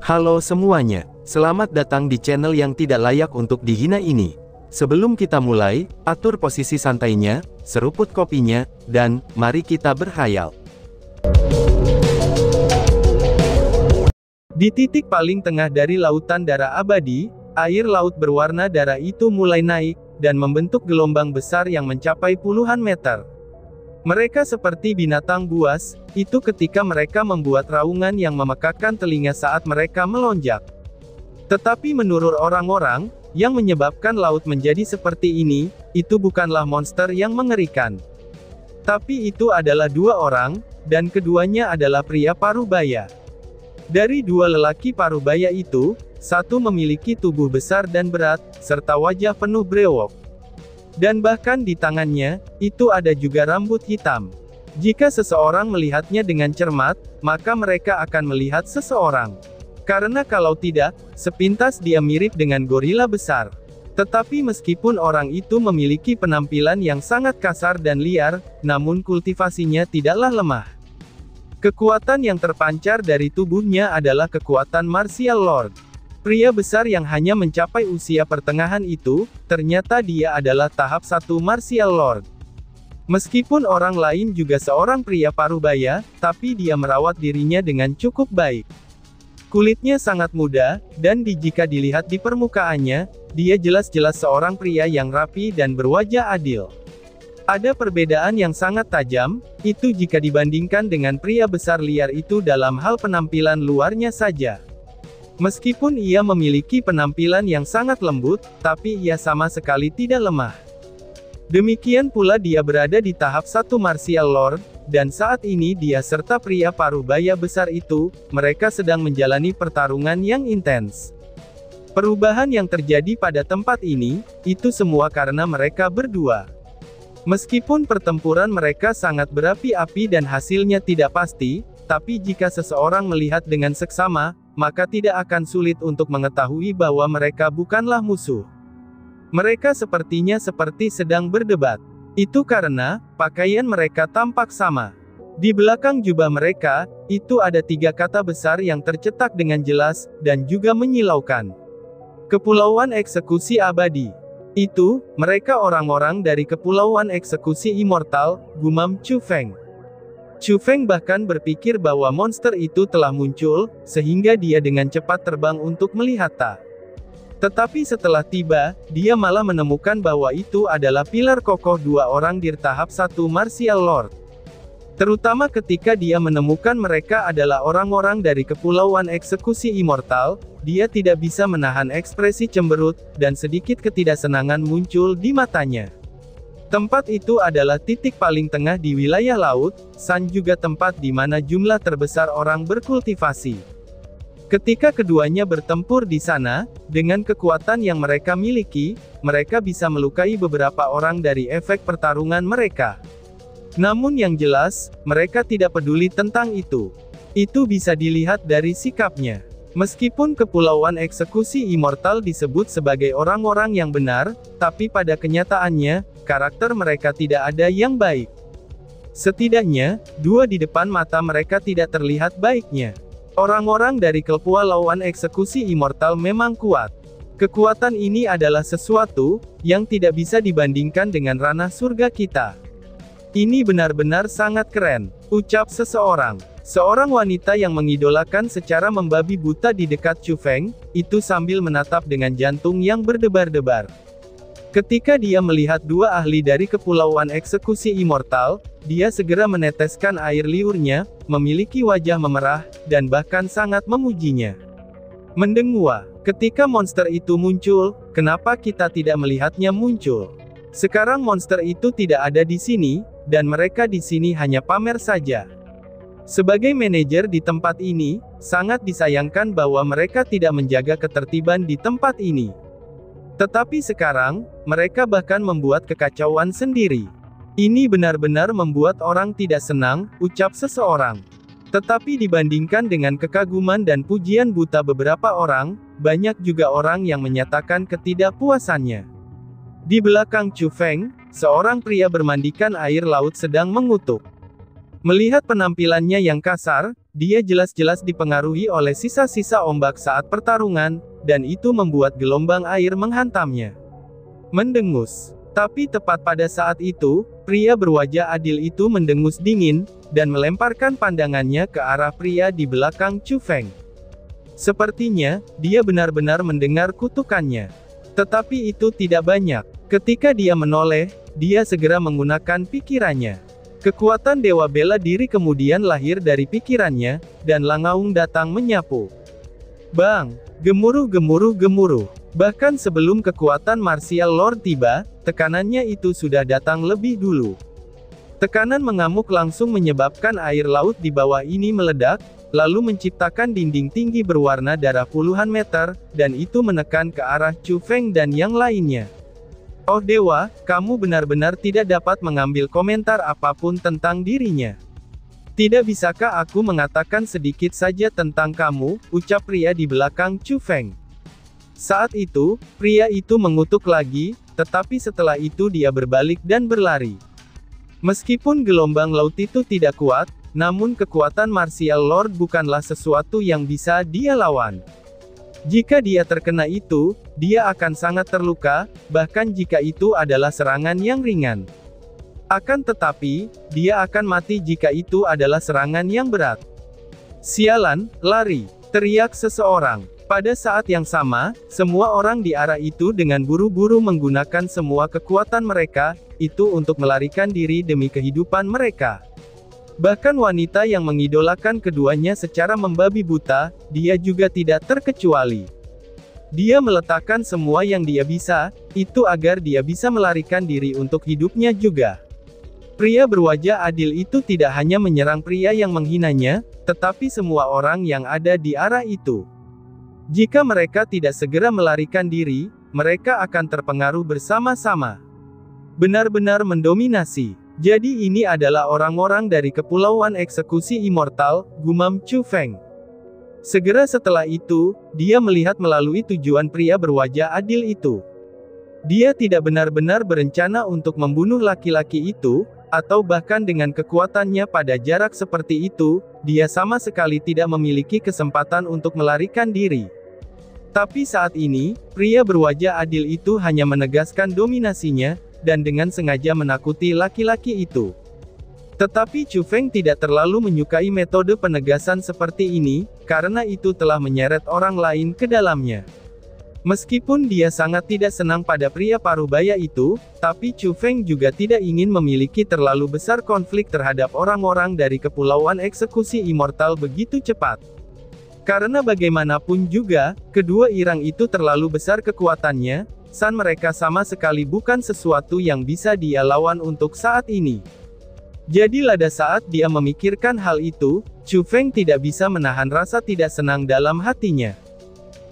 Halo semuanya, selamat datang di channel yang tidak layak untuk dihina ini. Sebelum kita mulai, atur posisi santainya, seruput kopinya, dan mari kita berkhayal. Di titik paling tengah dari lautan darah abadi, air laut berwarna darah itu mulai naik, dan membentuk gelombang besar yang mencapai puluhan meter. Mereka seperti binatang buas, itu ketika mereka membuat raungan yang memekakkan telinga saat mereka melonjak. Tetapi menurut orang-orang, yang menyebabkan laut menjadi seperti ini, itu bukanlah monster yang mengerikan. Tapi itu adalah dua orang, dan keduanya adalah pria parubaya. Dari dua lelaki parubaya itu, satu memiliki tubuh besar dan berat, serta wajah penuh brewok. Dan bahkan di tangannya, itu ada juga rambut hitam. Jika seseorang melihatnya dengan cermat, maka mereka akan melihat seseorang. Karena kalau tidak, sepintas dia mirip dengan gorila besar. Tetapi meskipun orang itu memiliki penampilan yang sangat kasar dan liar, namun kultivasinya tidaklah lemah. Kekuatan yang terpancar dari tubuhnya adalah kekuatan martial lord. Pria besar yang hanya mencapai usia pertengahan itu, ternyata dia adalah tahap 1 martial lord. Meskipun orang lain juga seorang pria parubaya, tapi dia merawat dirinya dengan cukup baik. Kulitnya sangat muda, dan jika dilihat di permukaannya, dia jelas-jelas seorang pria yang rapi dan berwajah adil. Ada perbedaan yang sangat tajam, itu jika dibandingkan dengan pria besar liar itu dalam hal penampilan luarnya saja. Meskipun ia memiliki penampilan yang sangat lembut, tapi ia sama sekali tidak lemah. Demikian pula dia berada di tahap 1 martial lord, dan saat ini dia serta pria parubaya besar itu, mereka sedang menjalani pertarungan yang intens. Perubahan yang terjadi pada tempat ini, itu semua karena mereka berdua. Meskipun pertempuran mereka sangat berapi-api dan hasilnya tidak pasti, tapi jika seseorang melihat dengan seksama, maka tidak akan sulit untuk mengetahui bahwa mereka bukanlah musuh. Mereka sepertinya seperti sedang berdebat. Itu karena, pakaian mereka tampak sama. Di belakang jubah mereka, itu ada 3 kata besar yang tercetak dengan jelas, dan juga menyilaukan. Kepulauan Eksekusi Abadi. Itu, mereka orang-orang dari Kepulauan Eksekusi Immortal, gumam Chu Feng. Chu Feng bahkan berpikir bahwa monster itu telah muncul, sehingga dia dengan cepat terbang untuk melihat Ta. Tetapi setelah tiba, dia malah menemukan bahwa itu adalah pilar kokoh 2 orang di tahap 1 martial lord. Terutama ketika dia menemukan mereka adalah orang-orang dari Kepulauan Eksekusi Immortal, dia tidak bisa menahan ekspresi cemberut, dan sedikit ketidaksenangan muncul di matanya. Tempat itu adalah titik paling tengah di wilayah laut, San juga tempat di mana jumlah terbesar orang berkultivasi. Ketika keduanya bertempur di sana, dengan kekuatan yang mereka miliki, mereka bisa melukai beberapa orang dari efek pertarungan mereka. Namun yang jelas, mereka tidak peduli tentang itu. Itu bisa dilihat dari sikapnya. Meskipun Kepulauan Eksekusi Immortal disebut sebagai orang-orang yang benar, tapi pada kenyataannya, karakter mereka tidak ada yang baik. Setidaknya, 2 di depan mata mereka tidak terlihat baiknya. Orang-orang dari Kepulauan Eksekusi Immortal memang kuat. Kekuatan ini adalah sesuatu yang tidak bisa dibandingkan dengan ranah surga kita. Ini benar-benar sangat keren, ucap seseorang. Seorang wanita yang mengidolakan secara membabi buta di dekat Chu Feng, itu sambil menatap dengan jantung yang berdebar-debar. Ketika dia melihat 2 ahli dari Kepulauan Eksekusi Immortal, dia segera meneteskan air liurnya, memiliki wajah memerah, dan bahkan sangat memujinya. Mendengua, ketika monster itu muncul, kenapa kita tidak melihatnya muncul? Sekarang monster itu tidak ada di sini, dan mereka di sini hanya pamer saja. Sebagai manajer di tempat ini, sangat disayangkan bahwa mereka tidak menjaga ketertiban di tempat ini. Tetapi sekarang, mereka bahkan membuat kekacauan sendiri. Ini benar-benar membuat orang tidak senang, ucap seseorang. Tetapi dibandingkan dengan kekaguman dan pujian buta beberapa orang, banyak juga orang yang menyatakan ketidakpuasannya. Di belakang Chu Feng, seorang pria bermandikan air laut sedang mengutuk. Melihat penampilannya yang kasar, dia jelas-jelas dipengaruhi oleh sisa-sisa ombak saat pertarungan, dan itu membuat gelombang air menghantamnya. Mendengus. Tapi tepat pada saat itu, pria berwajah adil itu mendengus dingin, dan melemparkan pandangannya ke arah pria di belakang Chu Feng. Sepertinya, dia benar-benar mendengar kutukannya. Tetapi itu tidak banyak. Ketika dia menoleh, dia segera menggunakan pikirannya. Kekuatan Dewa Bela Diri kemudian lahir dari pikirannya, dan Langaung datang menyapu. Bang! Gemuruh-gemuruh-gemuruh. Bahkan sebelum kekuatan Martial Lord tiba, tekanannya itu sudah datang lebih dulu. Tekanan mengamuk langsung menyebabkan air laut di bawah ini meledak, lalu menciptakan dinding tinggi berwarna darah puluhan meter, dan itu menekan ke arah Chu Feng dan yang lainnya. Oh dewa, kamu benar-benar tidak dapat mengambil komentar apapun tentang dirinya. Tidak bisakah aku mengatakan sedikit saja tentang kamu, ucap pria di belakang Chu Feng. Saat itu, pria itu mengutuk lagi, tetapi setelah itu dia berbalik dan berlari. Meskipun gelombang laut itu tidak kuat, namun kekuatan Martial Lord bukanlah sesuatu yang bisa dia lawan. Jika dia terkena itu, dia akan sangat terluka, bahkan jika itu adalah serangan yang ringan. Akan tetapi, dia akan mati jika itu adalah serangan yang berat. Sialan, lari! Teriak seseorang. Pada saat yang sama, semua orang di arah itu dengan buru-buru menggunakan semua kekuatan mereka, itu untuk melarikan diri demi kehidupan mereka. Bahkan wanita yang mengidolakan keduanya secara membabi buta, dia juga tidak terkecuali. Dia meletakkan semua yang dia bisa, itu agar dia bisa melarikan diri untuk hidupnya juga. Pria berwajah adil itu tidak hanya menyerang pria yang menghinanya, tetapi semua orang yang ada di arah itu. Jika mereka tidak segera melarikan diri, mereka akan terpengaruh bersama-sama. Benar-benar mendominasi. Jadi ini adalah orang-orang dari Kepulauan Eksekusi Immortal, gumam Chu Feng. Segera setelah itu, dia melihat melalui tujuan pria berwajah adil itu. Dia tidak benar-benar berencana untuk membunuh laki-laki itu, atau bahkan dengan kekuatannya pada jarak seperti itu, dia sama sekali tidak memiliki kesempatan untuk melarikan diri. Tapi saat ini, pria berwajah adil itu hanya menegaskan dominasinya, dan dengan sengaja menakuti laki-laki itu. Tetapi Chu Feng tidak terlalu menyukai metode penegasan seperti ini, karena itu telah menyeret orang lain ke dalamnya. Meskipun dia sangat tidak senang pada pria parubaya itu, tapi Chu Feng juga tidak ingin memiliki terlalu besar konflik terhadap orang-orang dari Kepulauan Eksekusi Immortal begitu cepat. Karena bagaimanapun juga, kedua irang itu terlalu besar kekuatannya, san mereka sama sekali bukan sesuatu yang bisa dia lawan untuk saat ini. Jadi pada saat dia memikirkan hal itu, Chu Feng tidak bisa menahan rasa tidak senang dalam hatinya.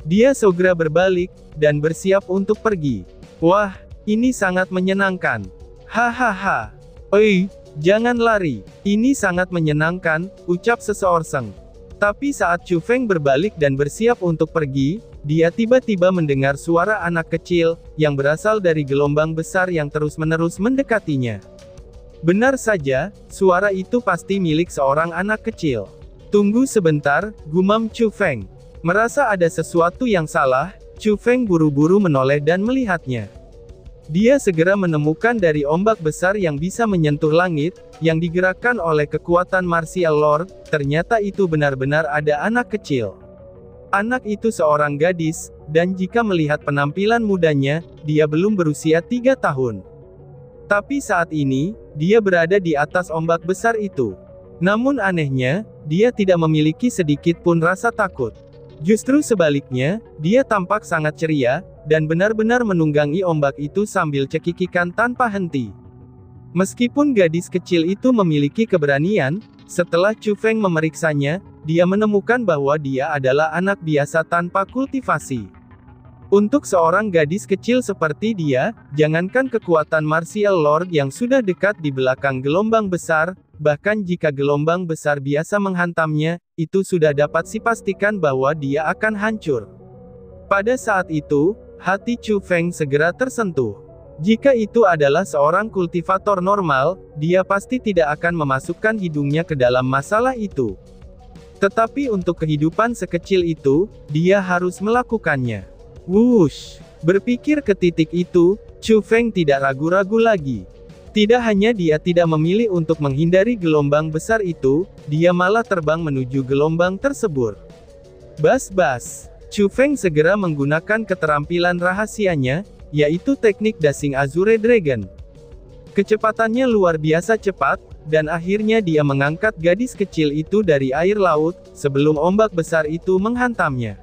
Dia segera berbalik, dan bersiap untuk pergi. Wah, ini sangat menyenangkan. Hahaha. Oi, jangan lari. Ini sangat menyenangkan, ucap seseorang. Tapi saat Chu Feng berbalik dan bersiap untuk pergi, dia tiba-tiba mendengar suara anak kecil, yang berasal dari gelombang besar yang terus-menerus mendekatinya. Benar saja, suara itu pasti milik seorang anak kecil. Tunggu sebentar, gumam Chu Feng. Merasa ada sesuatu yang salah, Chu Feng buru-buru menoleh dan melihatnya. Dia segera menemukan dari ombak besar yang bisa menyentuh langit, yang digerakkan oleh kekuatan Martial Lord, ternyata itu benar-benar ada anak kecil. Anak itu seorang gadis, dan jika melihat penampilan mudanya, dia belum berusia 3 tahun. Tapi saat ini, dia berada di atas ombak besar itu. Namun anehnya, dia tidak memiliki sedikit pun rasa takut. Justru sebaliknya, dia tampak sangat ceria, dan benar-benar menunggangi ombak itu sambil cekikikan tanpa henti. Meskipun gadis kecil itu memiliki keberanian, setelah Chu Feng memeriksanya, dia menemukan bahwa dia adalah anak biasa tanpa kultivasi. Untuk seorang gadis kecil seperti dia, jangankan kekuatan Martial Lord yang sudah dekat di belakang gelombang besar, bahkan jika gelombang besar biasa menghantamnya, itu sudah dapat dipastikan bahwa dia akan hancur. Pada saat itu, hati Chu Feng segera tersentuh. Jika itu adalah seorang kultivator normal, dia pasti tidak akan memasukkan hidungnya ke dalam masalah itu. Tetapi untuk kehidupan sekecil itu, dia harus melakukannya. Wush! Berpikir ke titik itu, Chu Feng tidak ragu-ragu lagi. Tidak hanya dia tidak memilih untuk menghindari gelombang besar itu, dia malah terbang menuju gelombang tersebut. Bas-bas! Chu Feng segera menggunakan keterampilan rahasianya, yaitu teknik Dashing Azure Dragon. Kecepatannya luar biasa cepat, dan akhirnya dia mengangkat gadis kecil itu dari air laut, sebelum ombak besar itu menghantamnya.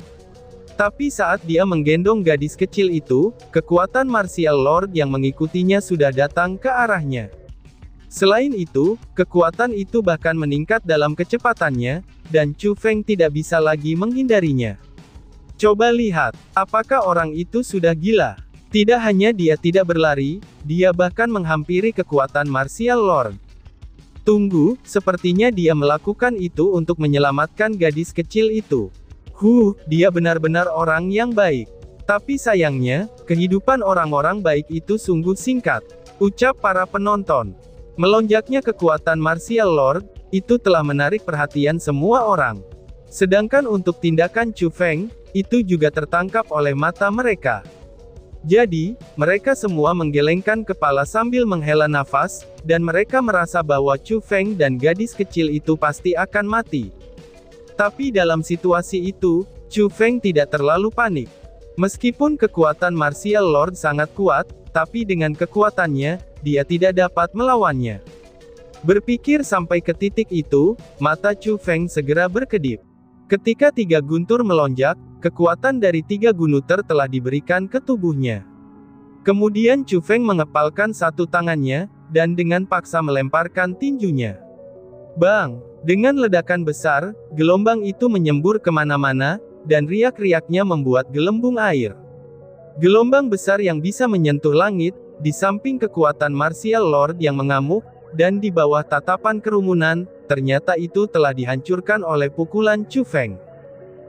Tapi saat dia menggendong gadis kecil itu, kekuatan Martial Lord yang mengikutinya sudah datang ke arahnya. Selain itu, kekuatan itu bahkan meningkat dalam kecepatannya, dan Chu Feng tidak bisa lagi menghindarinya. Coba lihat, apakah orang itu sudah gila? Tidak hanya dia tidak berlari, dia bahkan menghampiri kekuatan Martial Lord. Tunggu, sepertinya dia melakukan itu untuk menyelamatkan gadis kecil itu. Dia benar-benar orang yang baik. Tapi sayangnya, kehidupan orang-orang baik itu sungguh singkat, ucap para penonton. Melonjaknya kekuatan Martial Lord, itu telah menarik perhatian semua orang. Sedangkan untuk tindakan Chu Feng, itu juga tertangkap oleh mata mereka. Jadi, mereka semua menggelengkan kepala sambil menghela nafas, dan mereka merasa bahwa Chu Feng dan gadis kecil itu pasti akan mati. Tapi dalam situasi itu, Chu Feng tidak terlalu panik. Meskipun kekuatan Martial Lord sangat kuat, tapi dengan kekuatannya, dia tidak dapat melawannya. Berpikir sampai ke titik itu, mata Chu Feng segera berkedip. Ketika 3 guntur melonjak, kekuatan dari 3 gunuter telah diberikan ke tubuhnya. Kemudian Chu Feng mengepalkan satu tangannya, dan dengan paksa melemparkan tinjunya. Bang! Dengan ledakan besar, gelombang itu menyembur kemana-mana, dan riak-riaknya membuat gelembung air. Gelombang besar yang bisa menyentuh langit, di samping kekuatan Martial Lord yang mengamuk, dan di bawah tatapan kerumunan, ternyata itu telah dihancurkan oleh pukulan Chu Feng.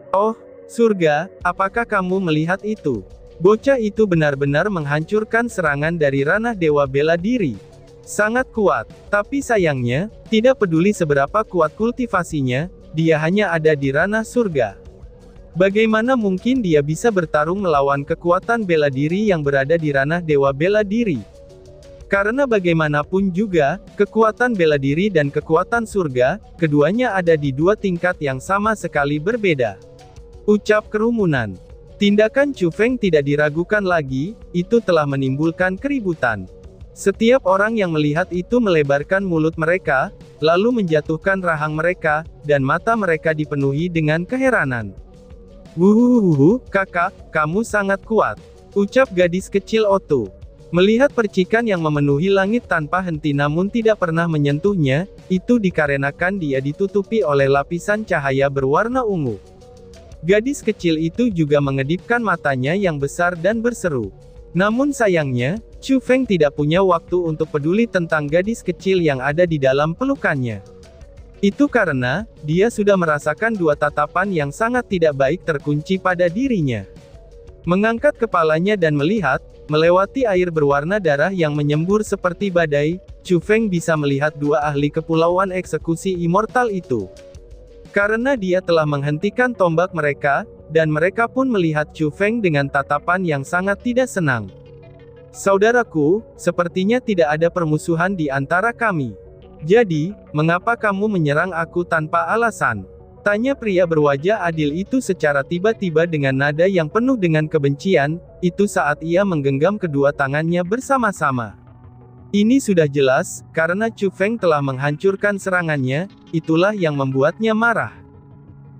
Oh, surga, apakah kamu melihat itu? Bocah itu benar-benar menghancurkan serangan dari ranah Dewa Bela Diri. Sangat kuat, tapi sayangnya, tidak peduli seberapa kuat kultivasinya, dia hanya ada di ranah surga. Bagaimana mungkin dia bisa bertarung melawan kekuatan bela diri yang berada di ranah Dewa Bela Diri? Karena bagaimanapun juga, kekuatan bela diri dan kekuatan surga, keduanya ada di 2 tingkat yang sama sekali berbeda. Ucap kerumunan. Tindakan Chu Feng tidak diragukan lagi, itu telah menimbulkan keributan. Setiap orang yang melihat itu melebarkan mulut mereka, lalu menjatuhkan rahang mereka, dan mata mereka dipenuhi dengan keheranan. Kakak, kamu sangat kuat, ucap gadis kecil Otu. Melihat percikan yang memenuhi langit tanpa henti namun tidak pernah menyentuhnya, itu dikarenakan dia ditutupi oleh lapisan cahaya berwarna ungu. Gadis kecil itu juga mengedipkan matanya yang besar dan berseru. Namun sayangnya, Chu Feng tidak punya waktu untuk peduli tentang gadis kecil yang ada di dalam pelukannya. Itu karena, dia sudah merasakan 2 tatapan yang sangat tidak baik terkunci pada dirinya. Mengangkat kepalanya dan melihat, melewati air berwarna darah yang menyembur seperti badai, Chu Feng bisa melihat 2 ahli kepulauan eksekusi immortal itu. Karena dia telah menghentikan tombak mereka, dan mereka pun melihat Chu Feng dengan tatapan yang sangat tidak senang. Saudaraku, sepertinya tidak ada permusuhan di antara kami. Jadi, mengapa kamu menyerang aku tanpa alasan? Tanya pria berwajah adil itu secara tiba-tiba dengan nada yang penuh dengan kebencian, itu saat ia menggenggam kedua tangannya bersama-sama. Ini sudah jelas, karena Chu Feng telah menghancurkan serangannya, itulah yang membuatnya marah.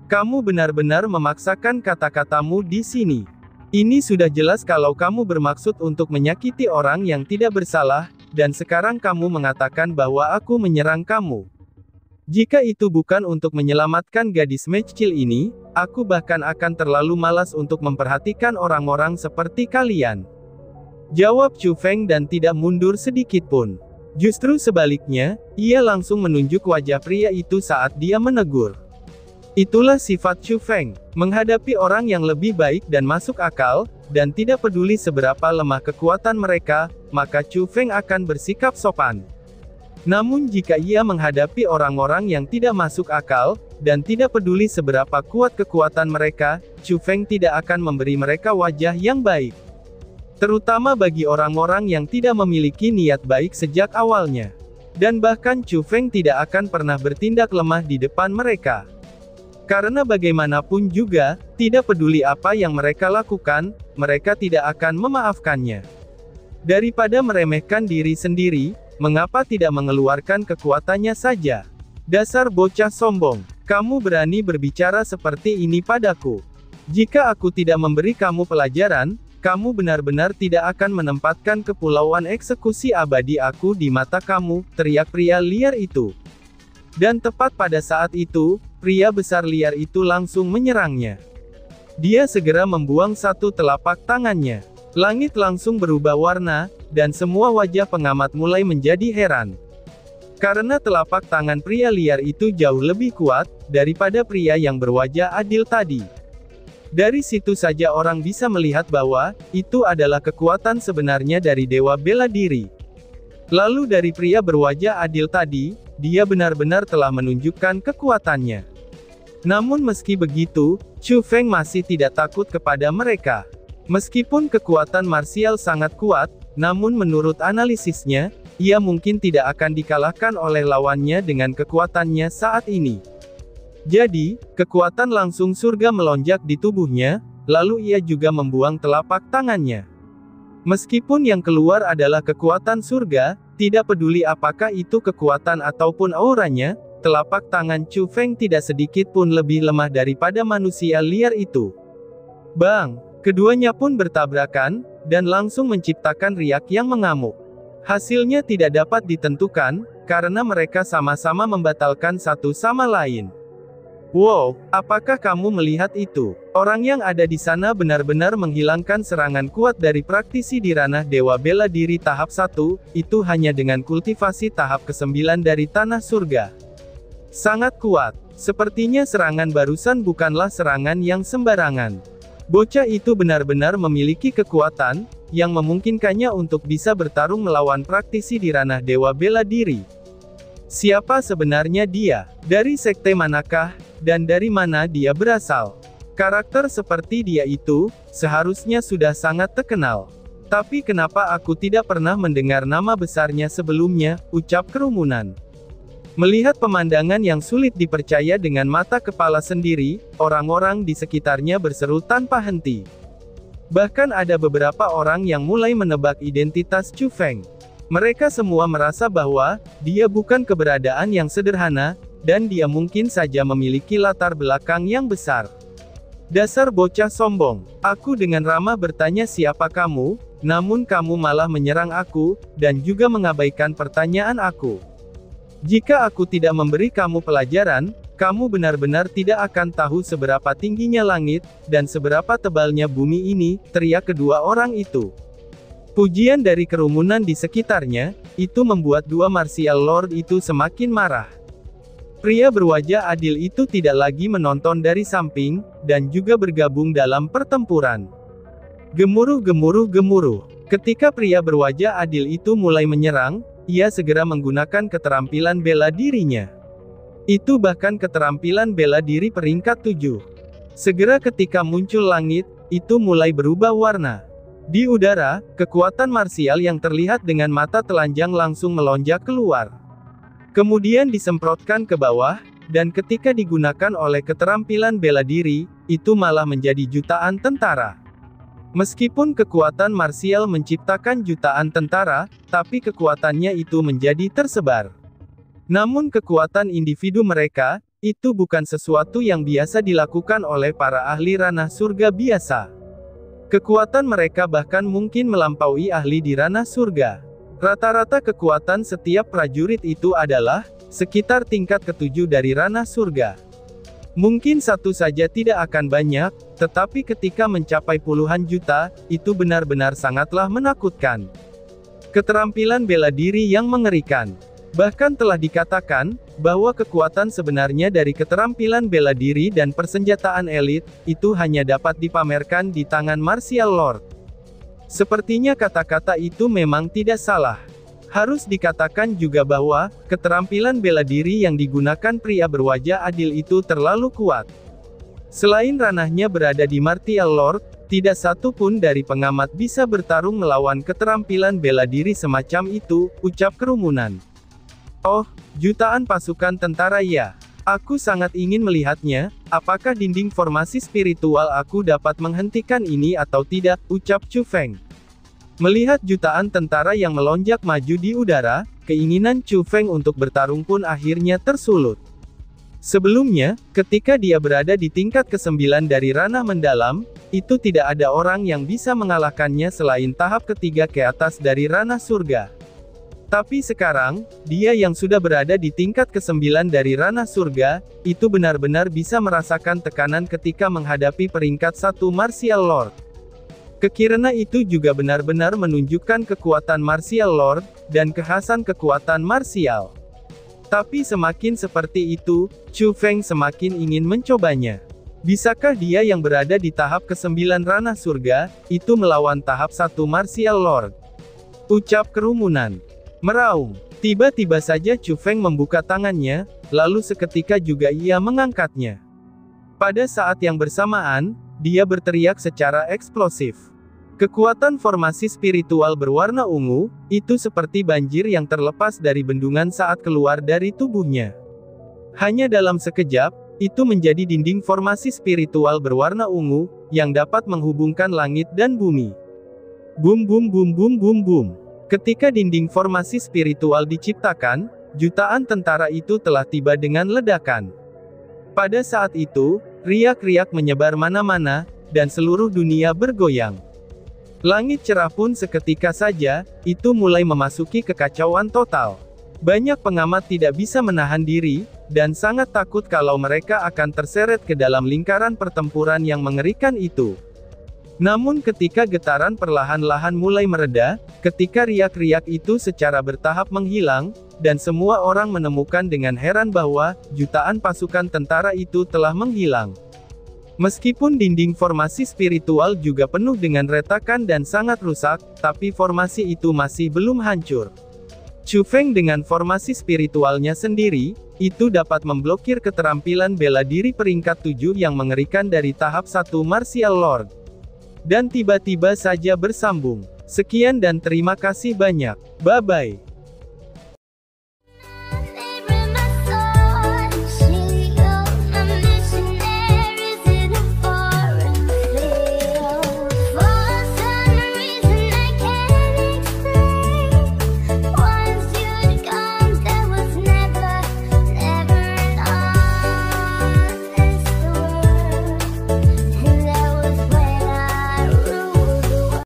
Kamu benar-benar memaksakan kata-katamu di sini. Ini sudah jelas kalau kamu bermaksud untuk menyakiti orang yang tidak bersalah, dan sekarang kamu mengatakan bahwa aku menyerang kamu. Jika itu bukan untuk menyelamatkan gadis kecil ini, aku bahkan akan terlalu malas untuk memperhatikan orang-orang seperti kalian. Jawab Chu Feng dan tidak mundur sedikit pun. Justru sebaliknya, ia langsung menunjuk wajah pria itu saat dia menegur. Itulah sifat Chu Feng, menghadapi orang yang lebih baik dan masuk akal, dan tidak peduli seberapa lemah kekuatan mereka, maka Chu Feng akan bersikap sopan. Namun jika ia menghadapi orang-orang yang tidak masuk akal, dan tidak peduli seberapa kuat kekuatan mereka, Chu Feng tidak akan memberi mereka wajah yang baik. Terutama bagi orang-orang yang tidak memiliki niat baik sejak awalnya. Dan bahkan Chu Feng tidak akan pernah bertindak lemah di depan mereka. Karena bagaimanapun juga, tidak peduli apa yang mereka lakukan, mereka tidak akan memaafkannya. Daripada meremehkan diri sendiri, mengapa tidak mengeluarkan kekuatannya saja? Dasar bocah sombong, kamu berani berbicara seperti ini padaku. Jika aku tidak memberi kamu pelajaran, kamu benar-benar tidak akan menempatkan kepulauan eksekusi abadi aku di mata kamu, teriak pria liar itu. Dan tepat pada saat itu, pria besar liar itu langsung menyerangnya. Dia segera membuang satu telapak tangannya. Langit langsung berubah warna, dan semua wajah pengamat mulai menjadi heran. Karena telapak tangan pria liar itu jauh lebih kuat, daripada pria yang berwajah adil tadi. Dari situ saja orang bisa melihat bahwa, itu adalah kekuatan sebenarnya dari Dewa Bela Diri. Lalu dari pria berwajah adil tadi, dia benar-benar telah menunjukkan kekuatannya. Namun meski begitu, Chu Feng masih tidak takut kepada mereka. Meskipun kekuatan marsial sangat kuat, namun menurut analisisnya, ia mungkin tidak akan dikalahkan oleh lawannya dengan kekuatannya saat ini. Jadi, kekuatan langsung surga melonjak di tubuhnya, lalu ia juga membuang telapak tangannya. Meskipun yang keluar adalah kekuatan surga, tidak peduli apakah itu kekuatan ataupun auranya, telapak tangan Chu Feng tidak sedikit pun lebih lemah daripada manusia liar itu. Bang! Keduanya pun bertabrakan, dan langsung menciptakan riak yang mengamuk. Hasilnya tidak dapat ditentukan, karena mereka sama-sama membatalkan satu sama lain. Wow, apakah kamu melihat itu? Orang yang ada di sana benar-benar menghilangkan serangan kuat dari praktisi di ranah Dewa Bela Diri tahap 1, itu hanya dengan kultivasi tahap ke-9 dari Tanah Surga. Sangat kuat. Sepertinya serangan barusan bukanlah serangan yang sembarangan. Bocah itu benar-benar memiliki kekuatan, yang memungkinkannya untuk bisa bertarung melawan praktisi di ranah Dewa Bela Diri. Siapa sebenarnya dia? Dari sekte manakah, dan dari mana dia berasal? Karakter seperti dia itu, seharusnya sudah sangat terkenal. Tapi kenapa aku tidak pernah mendengar nama besarnya sebelumnya, ucap kerumunan. Melihat pemandangan yang sulit dipercaya dengan mata kepala sendiri, orang-orang di sekitarnya berseru tanpa henti. Bahkan ada beberapa orang yang mulai menebak identitas Chu Feng. Mereka semua merasa bahwa, dia bukan keberadaan yang sederhana, dan dia mungkin saja memiliki latar belakang yang besar. Dasar bocah sombong, aku dengan ramah bertanya siapa kamu, namun kamu malah menyerang aku, dan juga mengabaikan pertanyaan aku. Jika aku tidak memberi kamu pelajaran, kamu benar-benar tidak akan tahu seberapa tingginya langit, dan seberapa tebalnya bumi ini, teriak kedua orang itu. Pujian dari kerumunan di sekitarnya, itu membuat dua martial lord itu semakin marah. Pria berwajah adil itu tidak lagi menonton dari samping, dan juga bergabung dalam pertempuran. Gemuruh gemuruh gemuruh. Ketika pria berwajah adil itu mulai menyerang, ia segera menggunakan keterampilan bela dirinya. Itu bahkan keterampilan bela diri peringkat 7. Segera ketika muncul langit, itu mulai berubah warna. Di udara, kekuatan marsial yang terlihat dengan mata telanjang langsung melonjak keluar. Kemudian disemprotkan ke bawah, dan ketika digunakan oleh keterampilan bela diri, itu malah menjadi jutaan tentara. Meskipun kekuatan marsial menciptakan jutaan tentara, tapi kekuatannya itu menjadi tersebar. Namun kekuatan individu mereka, itu bukan sesuatu yang biasa dilakukan oleh para ahli ranah surga biasa. Kekuatan mereka bahkan mungkin melampaui ahli di ranah surga. Rata-rata kekuatan setiap prajurit itu adalah, sekitar tingkat ke-7 dari ranah surga. Mungkin satu saja tidak akan banyak, tetapi ketika mencapai puluhan juta, itu benar-benar sangatlah menakutkan. Keterampilan bela diri yang mengerikan. Bahkan telah dikatakan, bahwa kekuatan sebenarnya dari keterampilan bela diri dan persenjataan elit, itu hanya dapat dipamerkan di tangan martial lord. Sepertinya kata-kata itu memang tidak salah. Harus dikatakan juga bahwa, keterampilan bela diri yang digunakan pria berwajah adil itu terlalu kuat. Selain ranahnya berada di Martial Lord, tidak satu pun dari pengamat bisa bertarung melawan keterampilan bela diri semacam itu, ucap kerumunan. Oh, jutaan pasukan tentara ya. Aku sangat ingin melihatnya, apakah dinding formasi spiritual aku dapat menghentikan ini atau tidak, ucap Chu Feng. Melihat jutaan tentara yang melonjak maju di udara, keinginan Chu Feng untuk bertarung pun akhirnya tersulut. Sebelumnya, ketika dia berada di tingkat ke-9 dari ranah mendalam, itu tidak ada orang yang bisa mengalahkannya selain tahap ketiga ke atas dari ranah surga. Tapi sekarang, dia yang sudah berada di tingkat ke-9 dari ranah surga, itu benar-benar bisa merasakan tekanan ketika menghadapi peringkat 1 Martial Lord. Kekirana itu juga benar-benar menunjukkan kekuatan Martial Lord, dan kekhasan kekuatan martial. Tapi semakin seperti itu, Chu Feng semakin ingin mencobanya. Bisakah dia yang berada di tahap ke-9 ranah surga, itu melawan tahap 1 Martial Lord? Ucap kerumunan. Meraung. Tiba-tiba saja Chu Feng membuka tangannya, lalu seketika juga ia mengangkatnya. Pada saat yang bersamaan, dia berteriak secara eksplosif. Kekuatan formasi spiritual berwarna ungu, itu seperti banjir yang terlepas dari bendungan saat keluar dari tubuhnya. Hanya dalam sekejap, itu menjadi dinding formasi spiritual berwarna ungu, yang dapat menghubungkan langit dan bumi. Bum bum bum bum bum bum. Ketika dinding formasi spiritual diciptakan, jutaan tentara itu telah tiba dengan ledakan. Pada saat itu, riak-riak menyebar mana-mana, dan seluruh dunia bergoyang. Langit cerah pun seketika saja, itu mulai memasuki kekacauan total. Banyak pengamat tidak bisa menahan diri, dan sangat takut kalau mereka akan terseret ke dalam lingkaran pertempuran yang mengerikan itu. Namun ketika getaran perlahan-lahan mulai mereda, ketika riak-riak itu secara bertahap menghilang, dan semua orang menemukan dengan heran bahwa, jutaan pasukan tentara itu telah menghilang. Meskipun dinding formasi spiritual juga penuh dengan retakan dan sangat rusak, tapi formasi itu masih belum hancur. Chu Feng dengan formasi spiritualnya sendiri, itu dapat memblokir keterampilan bela diri peringkat 7 yang mengerikan dari tahap 1 Martial Lord. Dan tiba-tiba saja bersambung. Sekian dan terima kasih banyak. Bye-bye.